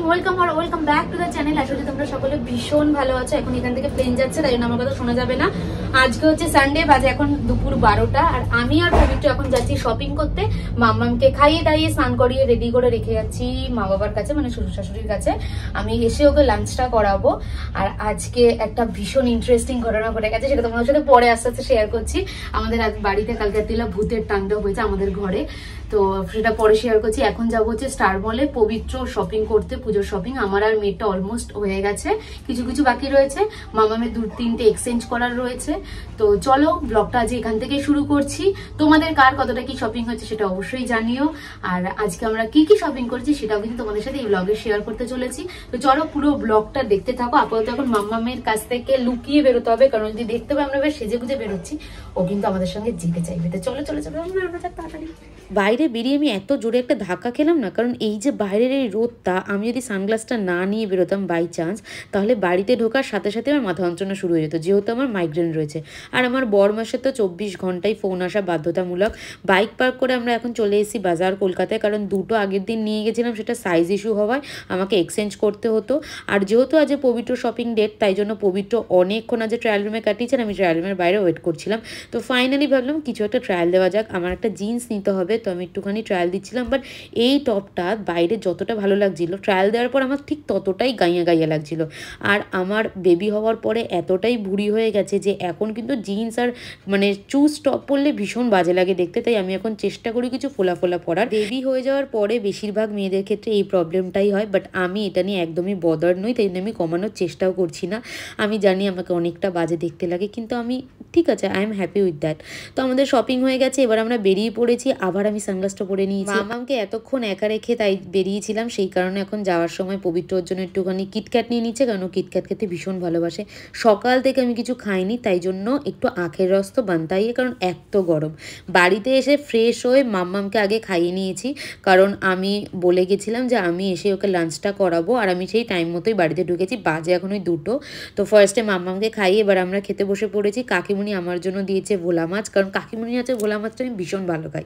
Welcome back to the channel. আশা করি তোমরা সকলে ভীষণ ভালো আছো। এখন এখান থেকে প্লেন যাচ্ছে, তাই জন্য আমার কথা শোনা যাবে না। আজকে হচ্ছে সানডে, বাজে এখন দুপুর 12টা, আর আমি আর পবিত্র এখন যাচ্ছি শপিং করতে। মাম্মামকে খাইয়ে দাইয়ে স্নান করিয়ে রেডি করে রেখে যাচ্ছি মা বাবার কাছে, মানে শ্বশুর শাশুড়ির কাছে। আমি এসে ওকে লাঞ্চটা করাবো। আর আজকে একটা ভীষণ ইন্টারেস্টিং ঘটনা ঘটে গেছে, সেটা তোমাদের সাথে পরে আস্তে আস্তে শেয়ার করছি। আমাদের বাড়িতে কালকে দিলা ভূতের তাণ্ডব হয়েছে আমাদের ঘরে, তো সেটা পরে শেয়ার করছি। এখন যাবো হচ্ছে স্টার মলে পবিত্র শপিং করতে, পুজোর শপিং। আমার আর মেয়েটা অলমোস্ট হয়ে গেছে, কিছু কিছু বাকি রয়েছে। মামামের 2-3টে এক্সচেঞ্জ করার রয়েছে। তো চলো ব্লগটা আজ এখান থেকে শুরু করছি। তোমাদের কার কতটা কি শপিং হচ্ছে সেটা অবশ্যই জানিও। আর আজকে আমরা কি কি শপিং করছি সেটাও কিন্তু তোমাদের সাথে এই ব্লগে শেয়ার করতে চলেছি। তো চলো পুরো ব্লগটা দেখতে থাকো। আপাতত এখন মামামের কাছ থেকে লুকিয়ে বেরোতে হবে, কারণ যদি দেখতে পাবে আমরা বেশ সেজে গুজে বেরোচ্ছি, ও কিন্তু আমাদের সঙ্গে যেতে চাইবে। তো চলো চলো চলো আমরা তাড়াতাড়ি। বাইরে বেরিয়ে আমি এত জোরে একটা ধাক্কা খেলাম না, কারণ এই যে বাইরের এই রোদটা, আমি যদি সানগ্লাসটা না নিয়ে বেরোতাম বাই চান্স, তাহলে বাড়িতে ঢোকার সাথে সাথে আমার মাথা যন্ত্রণা শুরু হয়ে যেত, যেহেতু আমার মাইগ্রেন রয়েছে। আর আমার বর মাসে তো 24 ঘন্টায় ফোন আসা বাধ্যতামূলক। বাইক পার্ক করে আমরা এখন চলে এসেছি বাজার কলকাতায়, কারণ দুটো আগের দিন নিয়ে গেছিলাম, সেটা সাইজ ইস্যু হওয়ায় আমাকে এক্সচেঞ্জ করতে হতো। আর যেহেতু আজ পবিত্র শপিং ডেট, তাই জন্য পবিত্র অনেকক্ষণ আজ ট্রায়াল রুমে কাটিয়েছেন, আমি ট্রায়াল রুমের বাইরে ওয়েট করছিলাম। তো ফাইনালি ভাবলাম কিছু একটা ট্রায়াল দেওয়া যাক। আমার একটা জিন্স নিতে হবে, তো আমি একটুখানি ট্রায়াল দিচ্ছিলাম। বাট এই টপটা বাইরে যতটা ভালো লাগছিল, ট্রায়াল দেওয়ার পর আমার ঠিক ততটাই গাইয়া গাইয়া লাগছিল। আর আমার বেবি হওয়ার পরে এতটাই ভুঁড়ি হয়ে গেছে যে এখন কিন্তু জিন্স আর মানে চুজ টপ পরলে ভীষণ বাজে লাগে দেখতে। তাই আমি এখন চেষ্টা করি কিছু ফোলা ফোলা পরার। বেবি হয়ে যাওয়ার পরে বেশিরভাগ মেয়েদের ক্ষেত্রে এই প্রবলেমটাই হয়, বাট আমি এটা নিয়ে একদমই বদার নই, তাই জন্য আমি কমানোর চেষ্টাও করছি না। আমি জানি আমাকে অনেকটা বাজে দেখতে লাগে, কিন্তু আমি ঠিক আছে, I am happy with that. তো আমাদের শপিং হয়ে গেছে, এবার আমরা বেরিয়ে পড়েছি। আবার আমি সানগ্লাসটা পরে নিয়েছি। মামামকে এতক্ষণ একা রেখে তাই বেরিয়েছিলাম, সেই কারণে এখন যাওয়ার সময় পবিত্রর জন্য একটুখানি কিটক্যাট নিয়ে নিচ্ছে, কারণ ও কিটক্যাট খেতে ভীষণ ভালোবাসে। সকাল থেকে আমি কিছু খাইনি, তাই জন্য একটু আখের রস তো বানতাই, কারণ এত গরম। বাড়িতে এসে ফ্রেশ হয়ে মাম্মামকে আগে খাইয়ে নিয়েছি, কারণ আমি বলে গেছিলাম যে আমি এসে ওকে লাঞ্চটা করাবো, আর আমি সেই টাইম মতোই বাড়িতে ঢুকেছি। বাজে এখন ওই 2টো। তো ফার্স্টে মাম্মামকে খাইয়ে এবার আমরা খেতে বসে পড়েছি। কাকিমুনি আমার জন্য দিয়েছে ভোলা মাছ, কারণ কাকিমুনি আছে ভোলা মাছটা আমি ভীষণ ভালো খাই।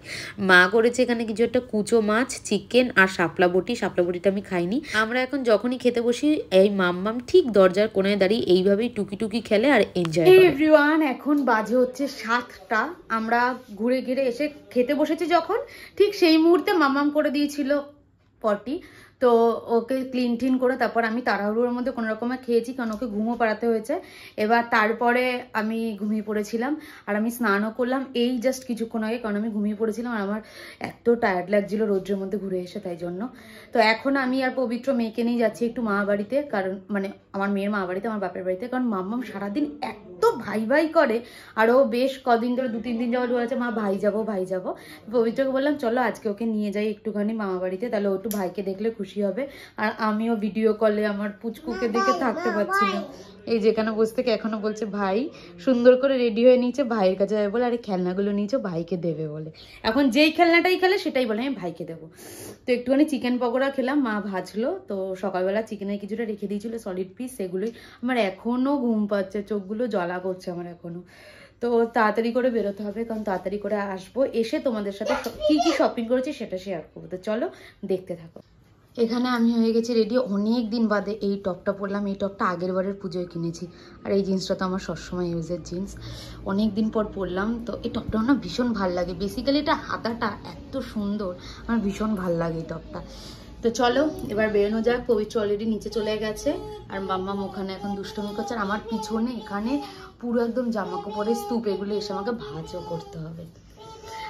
মা করেছে এখানে কিছু একটা কুচো মাছ, চিকেন আর শাপলা বটি। শাপলা বটিটা আমি খাইনি। আমরা এখন যখনই খেতে বসি, এই মাম্মাম ঠিক দরজার কোনায় দাঁড়িয়ে এইভাবেই টুকি টুকি খেলে আর এনজয় করে। এভরিওয়ান, এখন বাজে হচ্ছে 7টা। আমরা ঘুরে ঘিরে এসে খেতে বসেছি যখন, ঠিক সেই মুহূর্তে মাম্মাম করে দিয়েছিল পটি। তো ওকে ক্লিন টিন করে তারপর আমি তাড়াহুড়োর মধ্যে কোনো রকমে খেয়েছি, কারণ ওকে ঘুমও পাড়াতে হয়েছে। এবার তারপরে আমি ঘুমিয়ে পড়েছিলাম, আর আমি স্নানও করলাম এই জাস্ট কিছুক্ষণ আগে, কারণ আমি ঘুমিয়ে পড়েছিলাম আর আমার এত টায়ার্ড লাগছিল রোদ্রের মধ্যে ঘুরে এসে, তাই জন্য। তো এখন আমি আর পবিত্র মেয়েকে নিয়ে যাচ্ছি একটু মা বাড়িতে, কারণ মানে আমার মেয়ের মা বাড়িতে, আমার বাপের বাড়িতে। কারণ মাম্মাম সারাদিন এত ভাই ভাই করে, আর ও বেশ কদিন ধরে 2-3 দিন যাওয়া বলেছে মা ভাই যাবো ভাই যাবো। পবিত্রকে বললাম চলো আজকে ওকে নিয়ে যাই একটুখানি মামা বাড়িতে, তাহলে ও একটু ভাইকে দেখলে খুশি হবে। আর আমিও ভিডিও কলে আমার পুচকুকে দেখে থাকতে পারছি না। এই যেখানে বসে থেকে এখনো বলছে ভাই, সুন্দর করে রেডি হয়ে নিয়েছে ভাইয়ের কাছে যাবে বলে, আরে খেলনাগুলো নিয়েছো ভাইকে দেবে বলে। এখন যেই খেলনাটাই খেলে সেটাই বলে আমি ভাইকে দেবো। তো একটুখানি চিকেন পকোড়া খেলাম, মা ভাজলো। তো সকালবেলা চিকেনের কিছুটা রেখে দিয়েছিল সলিড পিস, সেগুলোই আমার এখনো ঘুম পাচ্ছে, চোখগুলো জ্বালা করছে আমার এখনো। তো তাড়াতাড়ি করে বেরোতে হবে, কারণ তাড়াতাড়ি করে আসবো, এসে তোমাদের সাথে কি কি শপিং করেছি সেটা শেয়ার করবো। তো চলো দেখতে থাকো। এখানে আমি হয়ে গেছি রেডি। অনেক দিন বাদে এই টপটা পরলাম। এই টপটা আগের বারের পুজোয় কিনেছি, আর এই জিন্সটা তো আমার সবসময় ইউজের জিন্স, অনেক দিন পর পরলাম। তো এই টপটা না ভীষণ ভাল লাগে, বেসিক্যালি এটা হাতাটা এত সুন্দর, আমার ভীষণ ভাল লাগে এই টপটা। তো চলো এবার বেরোনো যাক। পবিত্র অলরেডি নিচে চলে গেছে, আর মাম্মাম ওখানে এখন দুষ্টুমি করছে। আর আমার পিছনে এখানে পুরো একদম জামা কাপড়ের স্তূপ, এগুলো এসে আমাকে ভাঁজও করতে হবে।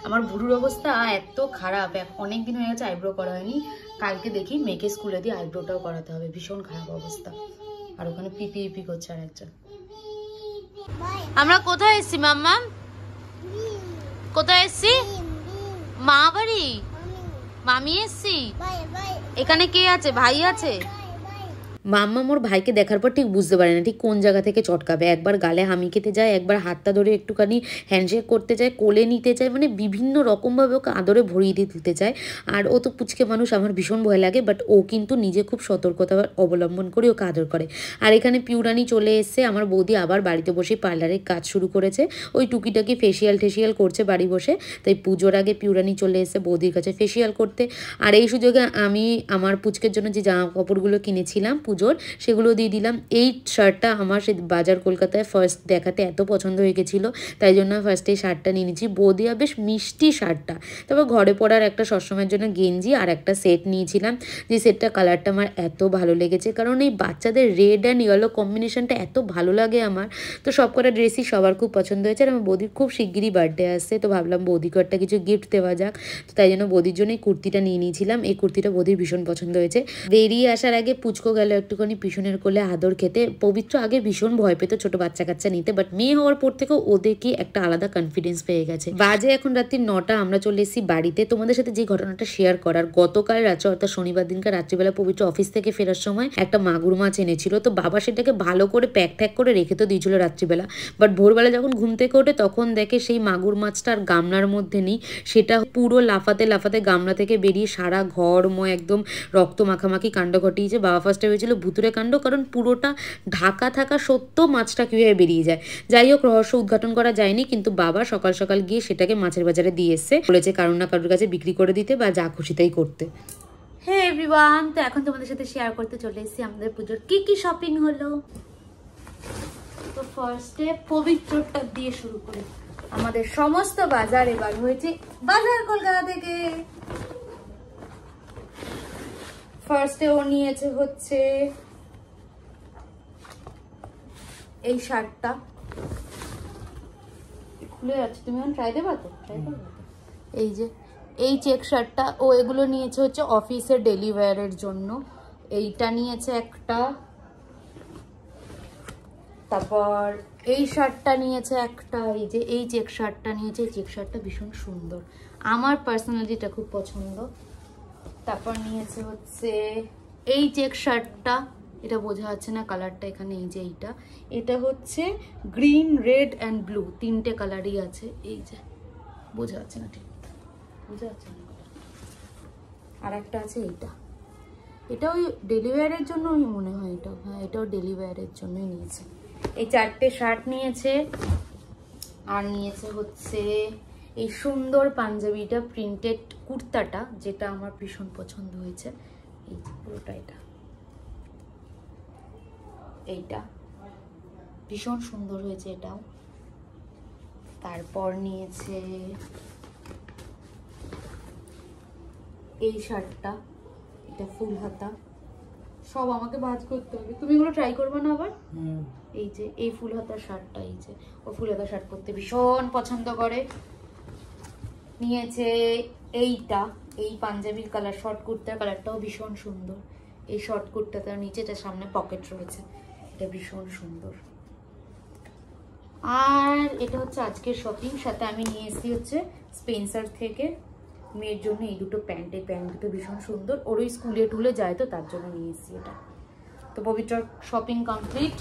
আমার ভুরুর অবস্থা এত খারাপ, অনেক দিন হয়ে গেছে আইব্রো করা হয়নি। কালকে দেখি মেয়েকে স্কুলে দিয়ে আইব্রোটাও করাতে হবে, ভীষণ খারাপ অবস্থা। আর ওখানে পিপি পিপি করছে আর একজন। আমরা কোথায় এসছি মাম্মা? কোথায় এসছি? মা বাড়ি। মামি এসছি। এখানে কে আছে? ভাই আছে। মাম্মা মোর ভাইকে দেখার পর ঠিক বুঝতে পারে না ঠিক কোন জায়গা থেকে চটকাবে, একবার গালে হামি খেতে যায়, একবার হাতটা ধরে একটুখানি হ্যান্ডশেক করতে চায়, কোলে নিতে চায়, মানে বিভিন্ন রকমভাবে ওকে আদরে ভরিয়ে দিতে চায়। আর ও তো পুচকে মানুষ, আমার ভীষণ ভয় লাগে, বাট ও কিন্তু নিজে খুব সতর্কতা অবলম্বন করে ওকে আদর করে। আর এখানে পিউরানি চলে এসছে, আমার বৌদি আবার বাড়িতে বসে পার্লারের কাজ শুরু করেছে, ওই টুকিটাকি ফেসিয়াল করছে বাড়ি বসে। তাই পুজোর আগে পিউরানি চলে এসছে বৌদির কাছে ফেসিয়াল করতে। আর এই সুযোগে আমি আমার পুচকের জন্য যে জামা কাপড়গুলো কিনেছিলাম পুজোর, সেগুলো দিয়ে দিলাম। এই শার্টটা আমার সে বাজার কলকাতায় ফার্স্ট দেখাতে এত পছন্দ হয়ে গেছিলো, তাই জন্য ফার্স্টে এই শার্টটা নিয়ে নিয়েছি। বৌদিয়া বেশ মিষ্টি শার্টটা। তারপর ঘরে পরার একটা সবসময়ের জন্য গেঞ্জি আর একটা সেট নিয়েছিলাম, যে সেটটা কালারটা আমার এত ভালো লেগেছে, কারণ এই বাচ্চাদের রেড অ্যান্ড ইয়েলো কম্বিনেশনটা এত ভালো লাগে আমার। তো সব কটা ড্রেসই সবার খুব পছন্দ হয়েছে। আর আমার বৌদির খুব শিগগিরই বার্থডে আসছে, তো ভাবলাম বৌদিকে একটা কিছু গিফট দেওয়া যাক, তো তাই জন্য বৌদির জন্য এই কুর্তিটা নিয়ে নিয়েছিলাম। এই কুর্তিটা বৌদির ভীষণ পছন্দ হয়েছে। বেরিয়ে আসার আগে পুচকো গেল একটুখানি পিছনের কোলে আদর খেতে। পবিত্র আগে ভীষণ ভয় পেত ছোট বাচ্চা কাচ্চা নিতে, বাট মেয়ে হওয়ার পর থেকেও ওদেরকে একটা আলাদা কনফিডেন্স পেয়ে গেছে। বাজে এখন রাত্রি 9টা, আমরা চলে এসেছি বাড়িতে। তোমাদের সাথে যে ঘটনাটা শেয়ার করার, গতকাল রাত্রে অর্থাৎ শনিবার দিনকার রাত্রিবেলা পবিত্র অফিস থেকে ফেরার সময় একটা মাগুর মাছ এনেছিল, তো বাবা সেটাকে ভালো করে প্যাক ট্যাক করে রেখে তো দিয়েছিল রাত্রিবেলা, বাট ভোরবেলা যখন ঘুম থেকে ওঠে তখন দেখে সেই মাগুর মাছটা আর গামলার মধ্যে নেই। সেটা পুরো লাফাতে লাফাতে গামলা থেকে বেরিয়ে সারা ঘরময় একদম রক্ত মাখামাখি কাণ্ড ঘটিয়েছে। বাবা ফার্স্টে হয়েছিল ভুতুরে কাণ্ড, কারণ পুরোটা ঢাকা থাকা সত্ত্বেও মাছটা কীভাবে বেরিয়ে যায়। যাই হোক, রহস্য উদ্ঘাটন করা যায়নি, কিন্তু বাবা সকাল সকাল গিয়ে সেটাকে মাছের বাজারে দিয়ে এসছে, বলেছে কারণ না কারোর কাছে বিক্রি করে দিতে বা যা খুশি তাই করতে। হে এভরিওয়ান, তো এখন তোমাদের সাথে শেয়ার করতে চলে এসেছি আমাদের পুজোর কি কি শপিং হলো। তো ফার্স্টে পবিত্রটা দিয়ে শুরু করি। আমাদের সমস্ত বাজার এবার হয়েছে বাজার কলকাতা থেকে। ফার্স্টে ও নিয়েছে হচ্ছে এই শার্টটা, খুলে যাচ্ছে, তুমি এখন ট্রাই দেবা তো? ট্রাই করবে তো? এই যে এই চেক শার্টটা ও এগুলো নিয়েছে হচ্ছে অফিসের ডেলি ওয়্যারের জন্য। এইটা নিয়েছে একটা, তারপর এই শার্টটা নিয়েছে একটা, এই যে এই চেক শার্টটা নিয়েছে। এই চেক শার্টটা ভীষণ সুন্দর, আমার পার্সোনালি এটা খুব পছন্দ। তারপর নিয়েছে হচ্ছে এই চেক শার্টটা, এটা বোঝা যাচ্ছে না কালারটা এখানে, এই যে এইটা, এটা হচ্ছে গ্রিন রেড অ্যান্ড ব্লু, তিনটে কালারই আছে। এই যে বোঝা যাচ্ছে না, ঠিক বোঝা যাচ্ছে না। আর একটা আছে এইটা, এটা ওই ডেলি ওয়্যারের জন্যই মনে হয় এটা, হ্যাঁ এটাও ডেলি ওয়্যারের জন্যই নিয়েছে। এই চারটে শার্ট নিয়েছে। আর নিয়েছে হচ্ছে এই সুন্দর পাঞ্জাবিটা, প্রিন্টেড কুর্তাটা, যেটা আমার ভীষণ পছন্দ হয়েছে। এই পুরোটা এইটা ভীষণ সুন্দর হয়েছে এটাও। তারপর নিয়েছে এই শার্টটা, এটা ফুল হাতা। সব আমাকে ভাঁজ করতে হবে, তুমি এগুলো ট্রাই করবে না আবার? এই যে এই ফুল হাতা শার্টটা, এই যে ও ফুল হাতা শার্ট পরতে ভীষণ পছন্দ করে। নিয়েছে এইটা, এই পাঞ্জাবির কালার, শর্ট কুর্তার কালারটাও ভীষণ সুন্দর। এই শর্ট কুর্তাটার নিচে এটা সামনে পকেট রয়েছে, এটা ভীষণ সুন্দর। আর এটা হচ্ছে আজকের শপিং। সাথে আমি নিয়ে এসেছি হচ্ছে স্পেন্সার থেকে মেয়ের জন্য এই দুটো প্যান্ট। এই প্যান্ট দুটো ভীষণ সুন্দর, ওর ওই স্কুলে টুলে যায় তো তার জন্য নিয়ে এসেছি এটা। তো পবিত্রার শপিং কমপ্লিট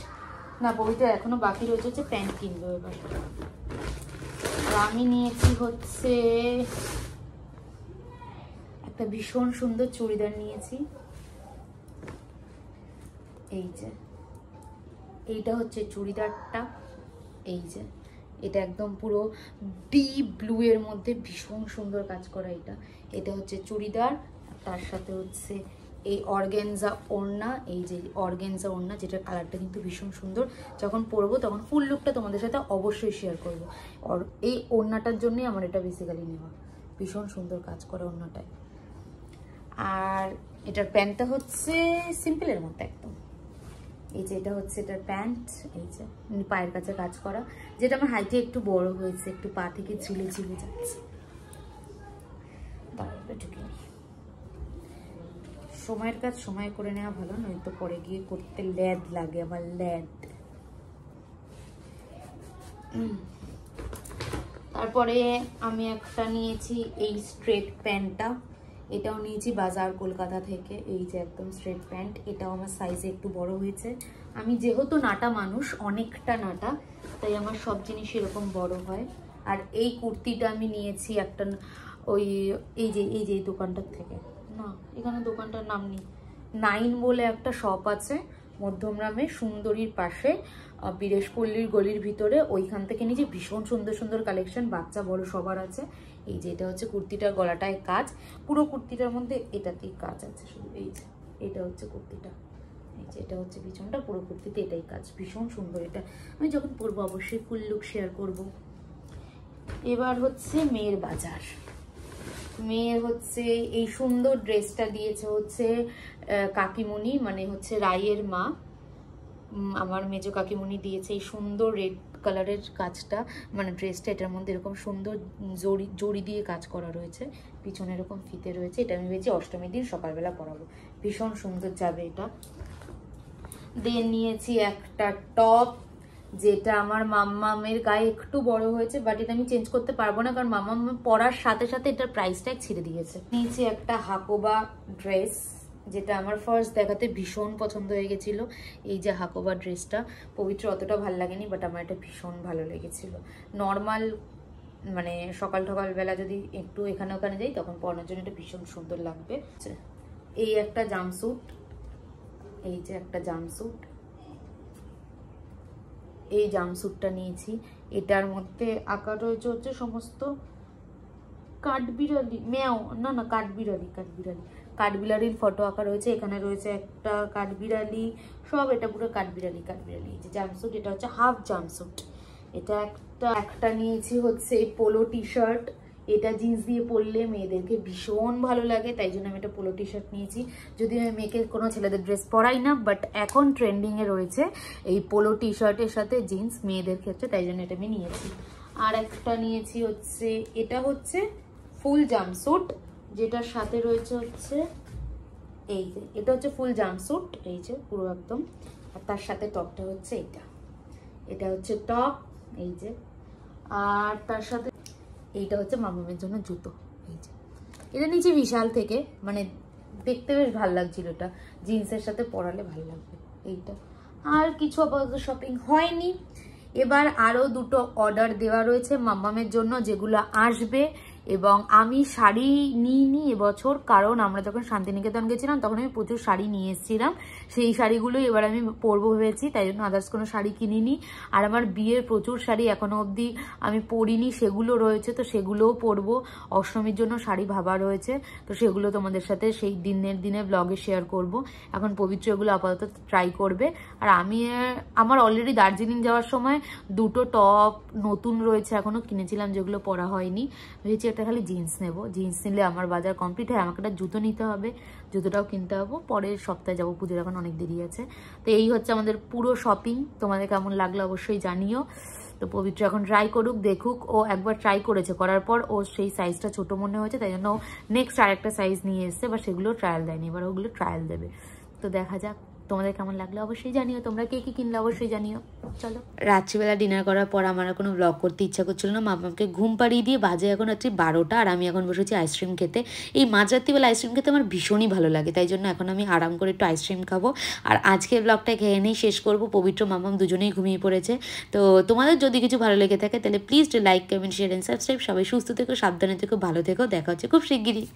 না, পবিত্রার এখনো বাকি রয়েছে হচ্ছে প্যান্ট কিনবো এবার। আর আমি নিয়েছি হচ্ছে একটা ভীষণ সুন্দর চুড়িদার নিয়েছি। এই যে এইটা হচ্ছে চুড়িদারটা, এই যে এটা একদম পুরো ডিপ ব্লু এর মধ্যে ভীষণ সুন্দর কাজ করা। এটা হচ্ছে চুড়িদার, তার সাথে হচ্ছে এই অর্গানজা ওড়না, এই যে অর্গানজা ওড়না, যেটার কালারটা কিন্তু ভীষণ সুন্দর। যখন পরবো তখন ফুল লুকটা তোমাদের সাথে অবশ্যই শেয়ার করব। আর এই ওড়নাটার জন্যই আমার এটা বেসিক্যালি নেওয়া, ভীষণ সুন্দর কাজ করা ওড়নাটায়। আর এটার প্যান্টটা হচ্ছে সিম্পলের মতো একদম। এই যে এটা হচ্ছে এটার প্যান্ট, এই যে পায়ের কাছে কাজ করা, যেটা আমার হাইটে একটু বড় হয়েছে, একটু পা থেকে ঝিলে ঝিলে যাচ্ছে। সময়ের কাজ সময় করে নেওয়া ভালো, নয়তো পরে গিয়ে করতে ল্যাদ লাগে, আবার ল্যাদ। তারপরে আমি একটা নিয়েছি এই স্ট্রেট প্যান্টটা, এটাও নিয়েছি বাজার কলকাতা থেকে, এই যে একদম স্ট্রেট প্যান্ট, এটাও আমার সাইজে একটু বড় হয়েছে। আমি যেহেতু নাটা মানুষ, অনেকটা নাটা, তাই আমার সব জিনিস এরকম বড় হয়। আর এই কুর্তিটা আমি নিয়েছি একটা ওই এই যে এই দোকানটার থেকে, না এখানে দোকানটার নাম নেই, 9 বলে একটা শপ আছে মধ্যমগ্রামে, সুন্দরীর পাশে, বীরেশপল্লীর গলির ভিতরে, ওইখান থেকে নিয়েছি। ভীষণ সুন্দর সুন্দর কালেকশন, বাচ্চা বড় সবার আছে। এই যে এটা হচ্ছে কুর্তিটার গলাটায় কাজ, পুরো কুর্তিটার মধ্যে এটাতেই কাজ আছে শুধু। এই যে এটা হচ্ছে কুর্তিটা, এই যে এটা হচ্ছে পিছনটা, পুরো কুর্তিতে এটাই কাজ, ভীষণ সুন্দর। এটা আমি যখন পরবো অবশ্যই ফুল লুক শেয়ার করব। এবার হচ্ছে মেয়ের বাজার। মেয়ের হচ্ছে এই সুন্দর ড্রেসটা দিয়েছে হচ্ছে কাকিমণি, মানে হচ্ছে রাইয়ের মা, আমার মেজো কাকিমণি দিয়েছে এই সুন্দর রেড কালারের কাজটা, মানে ড্রেসটা, এটার মধ্যে এরকম সুন্দর জড়ি দিয়ে কাজ করা রয়েছে, পিছনে এরকম ফিতে রয়েছে। এটা আমি ভেবেছি অষ্টমীর দিন সকালবেলা পরাবো, ভীষণ সুন্দর যাবে এটা। দেন নিয়েছি একটা টপ, যেটা আমার মাম্মামের গায়ে একটু বড় হয়েছে, বাট এটা আমি চেঞ্জ করতে পারবো না, কারণ মাম্মাম পরার সাথে সাথে এটার প্রাইস ট্যাগ ছিঁড়ে দিয়েছে। নিয়েছি একটা হাকোবা ড্রেস, যেটা আমার ফার্স্ট দেখাতে ভীষণ পছন্দ হয়ে গেছিলো। এই যে হাকোবা ড্রেসটা, পবিত্র অতটা ভালো লাগেনি, বাট আমার এটা ভীষণ ভালো লেগেছিল। নর্মাল মানে সকাল বেলা যদি একটু এখানে ওখানে যাই তখন পরানোর জন্য এটা ভীষণ সুন্দর লাগবে। এই একটা জামস্যুট, এই যে একটা জামস্যুট, এই জামস্যুটটা নিয়েছি। এটার মধ্যে আঁকা রয়েছে হচ্ছে সমস্ত কাঠবিড়ালি, ম্যাও না কাঠবিড়ালির ফটো আঁকা রয়েছে। এখানে রয়েছে একটা কাঠবিড়ালি, সব এটা পুরো কাঠবিড়ালি। এই যে জামস্যুট, এটা হচ্ছে হাফ জামস্যুট। এটা একটা নিয়েছি হচ্ছে পোলো টি শার্ট, এটা জিন্স দিয়ে পরলে মেয়েদেরকে ভীষণ ভালো লাগে, তাই জন্য আমি একটা পোলো টি শার্ট নিয়েছি। যদি আমি মেয়েকে কোনো ছেলেদের ড্রেস পরাই না, বাট এখন ট্রেন্ডিংয়ে রয়েছে এই পোলো টি শার্টের সাথে জিন্স মেয়েদের ক্ষেত্রে, তাই জন্য এটা আমি নিয়েছি। আর একটা নিয়েছি হচ্ছে, এটা হচ্ছে ফুল জামস্যুট, যেটার সাথে রয়েছে হচ্ছে এই যে, এটা হচ্ছে ফুল জামস্যুট, এই যে পুরো একদম। আর তার সাথে টপটা হচ্ছে এটা হচ্ছে টপ, এই যে। আর তার সাথে এইটা হচ্ছে মামামের জন্য জুতো, এই যে এটা নিচে বিশাল থেকে, মানে দেখতে বেশ ভালো লাগছিল, এটা জিন্সের সাথে পরালে ভালো লাগবে এইটা। আর কিছু আপাতত শপিং হয়নি। এবার আরও দুটো অর্ডার দেওয়া রয়েছে মামামের জন্য, যেগুলো আসবে। এবং আমি শাড়ি নিইনি এবছর, কারণ আমরা যখন শান্তিনিকেতন গেছিলাম তখন আমি প্রচুর শাড়ি নিয়ে এসেছিলাম, সেই শাড়িগুলোই এবার আমি পরবো ভেবেছি, তাই জন্য আদার্স কোনো শাড়ি কিনিনি। আর আমার বিয়ের প্রচুর শাড়ি এখনো অবধি আমি পরিনি, সেগুলো রয়েছে, তো সেগুলোও পরবো। অষ্টমীর জন্য শাড়ি ভাবা রয়েছে, তো সেগুলো তোমাদের সাথে সেই দিনে ব্লগে শেয়ার করব। এখন পবিত্র এগুলো আপাতত ট্রাই করবে। আর আমার অলরেডি দার্জিলিং যাওয়ার সময় দুটো টপ নতুন রয়েছে, এখনো কিনেছিলাম, যেগুলো পরা হয়নি। ভেবেছি একটা খালি জিন্স নেব, জিন্স নিলে আমার বাজার কমপ্লিট হয়। আমাকে একটা জুতো নিতে হবে, জুতোটাও কিনতে হবে, পরের সপ্তাহে যাবো, পুজোর এখন অনেক দেরি আছে। তো এই হচ্ছে আমাদের পুরো শপিং। তোমাদের কেমন লাগলো অবশ্যই জানিও। তো পবিত্র এখন ট্রাই করুক, দেখুক। ও একবার ট্রাই করেছে, করার পর ও সেই সাইজটা ছোট মনে হয়েছে, তাই জন্য ও নেক্সট আরেকটা সাইজ নিয়ে এসছে, বা সেগুলো ট্রায়াল দেয়নি, এবার ওগুলো ট্রায়াল দেবে। তো দেখা যাক তোমাদের কেমন লাগলো অবশ্যই জানিও, তোমরা কে কি কিনলে অবশ্যই জানিও। চলো, রাত্রিবেলা ডিনার করার পর আমার কোনো ব্লগ করতে ইচ্ছা করছিল না, মামাকে ঘুম পাড়িয়ে দিয়ে বাজে এখন রাত্রি 12টা, আর আমি এখন বসেছি আইসক্রিম খেতে। এই মাঝরাত্রিবেলা আইসক্রিম খেতে আমার ভীষণই ভালো লাগে, তাই জন্য এখন আমি আরাম করে একটু আইসক্রিম খাবো। আর আজকের ব্লগটা খেয়ে নিয়েই শেষ করবো। পবিত্র মামাম দুজনেই ঘুমিয়ে পড়েছে। তো তোমাদের যদি কিছু ভালো লেগে থাকে তাহলে please like, comment, share and subscribe. সবাই সুস্থ থেকো, সাবধানে থেকো, ভালো থেকো। দেখা হচ্ছে খুব শিগগিরই।